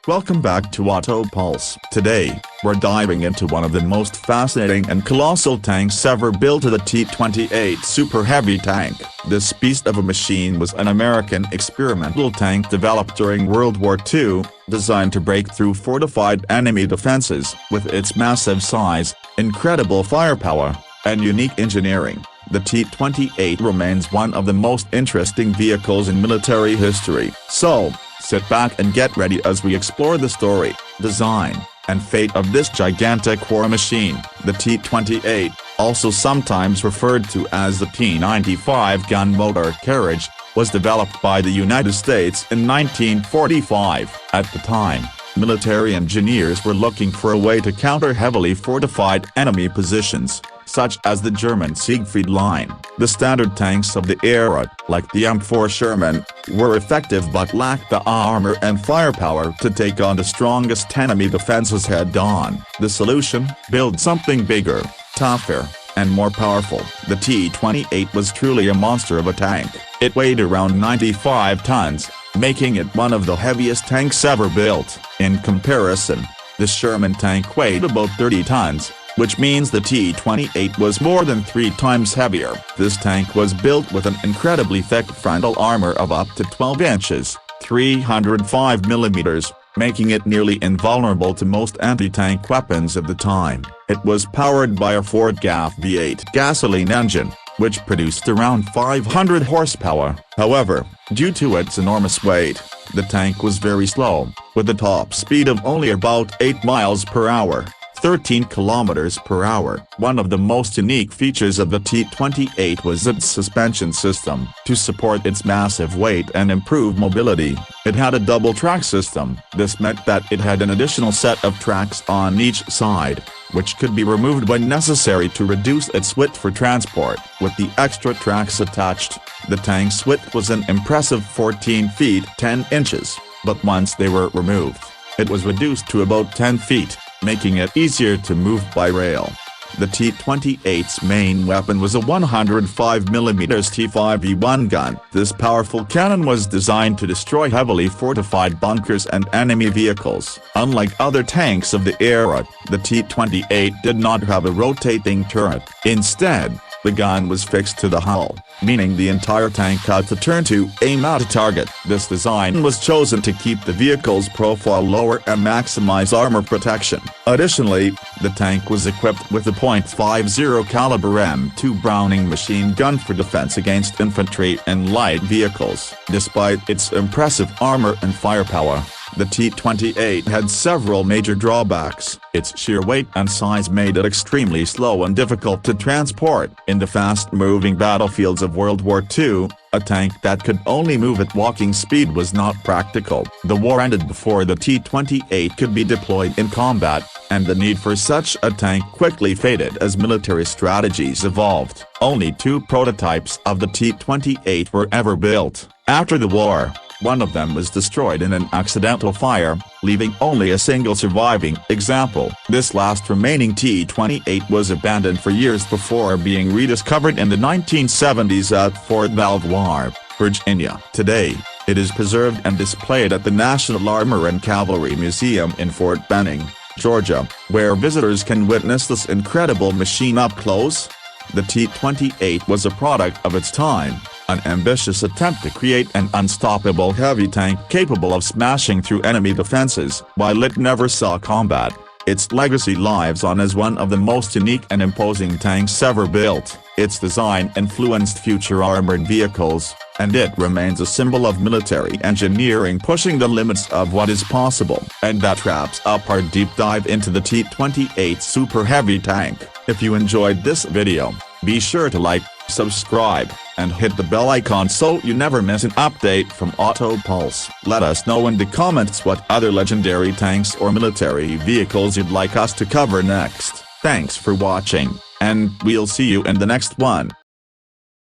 Welcome back to Auto Pulse. Today, we're diving into one of the most fascinating and colossal tanks ever built, the T-28 Super Heavy Tank. This beast of a machine was an American experimental tank developed during World War II, designed to break through fortified enemy defenses. With its massive size, incredible firepower, and unique engineering, the T-28 remains one of the most interesting vehicles in military history. So, sit back and get ready as we explore the story, design, and fate of this gigantic war machine. The T-28, also sometimes referred to as the T-95 gun motor carriage, was developed by the United States in 1945. At the time, military engineers were looking for a way to counter heavily fortified enemy positions, such as the German Siegfried Line. The standard tanks of the era, like the M4 Sherman, were effective but lacked the armor and firepower to take on the strongest enemy defenses head-on. The solution? Build something bigger, tougher, and more powerful. The T-28 was truly a monster of a tank. It weighed around 95 tons, making it one of the heaviest tanks ever built. In comparison, the Sherman tank weighed about 30 tons, which means the T-28 was more than 3 times heavier. This tank was built with an incredibly thick frontal armor of up to 12 inches, 305 millimeters, making it nearly invulnerable to most anti-tank weapons of the time. It was powered by a Ford GAF V8 gasoline engine, which produced around 500 horsepower. However, due to its enormous weight, the tank was very slow, with a top speed of only about 8 miles per hour. 13 kilometers per hour. One of the most unique features of the T-28 was its suspension system. To support its massive weight and improve mobility, it had a double-track system. This meant that it had an additional set of tracks on each side, which could be removed when necessary to reduce its width for transport. With the extra tracks attached, the tank's width was an impressive 14 feet 10 inches, but once they were removed, it was reduced to about 10 feet. Making it easier to move by rail. The T-28's main weapon was a 105mm T-5E1 gun. This powerful cannon was designed to destroy heavily fortified bunkers and enemy vehicles. Unlike other tanks of the era, the T-28 did not have a rotating turret. Instead, the gun was fixed to the hull, meaning the entire tank had to turn to aim at a target. This design was chosen to keep the vehicle's profile lower and maximize armor protection. Additionally, the tank was equipped with a .50 caliber M2 Browning machine gun for defense against infantry and light vehicles. Despite its impressive armor and firepower, the T-28 had several major drawbacks. Its sheer weight and size made it extremely slow and difficult to transport. In the fast-moving battlefields of World War II, a tank that could only move at walking speed was not practical. The war ended before the T-28 could be deployed in combat, and the need for such a tank quickly faded as military strategies evolved. Only 2 prototypes of the T-28 were ever built. After the war, one of them was destroyed in an accidental fire, leaving only a single surviving example. This last remaining T-28 was abandoned for years before being rediscovered in the 1970s at Fort Belvoir, Virginia. Today, it is preserved and displayed at the National Armor and Cavalry Museum in Fort Benning, Georgia, where visitors can witness this incredible machine up close. The T-28 was a product of its time, an ambitious attempt to create an unstoppable heavy tank capable of smashing through enemy defenses. While it never saw combat, its legacy lives on as one of the most unique and imposing tanks ever built. Its design influenced future armored vehicles, and it remains a symbol of military engineering pushing the limits of what is possible. And that wraps up our deep dive into the T-28 Super Heavy Tank. If you enjoyed this video, be sure to like, subscribe, and hit the bell icon so you never miss an update from Auto Pulse. Let us know in the comments what other legendary tanks or military vehicles you'd like us to cover next. Thanks for watching, and we'll see you in the next one.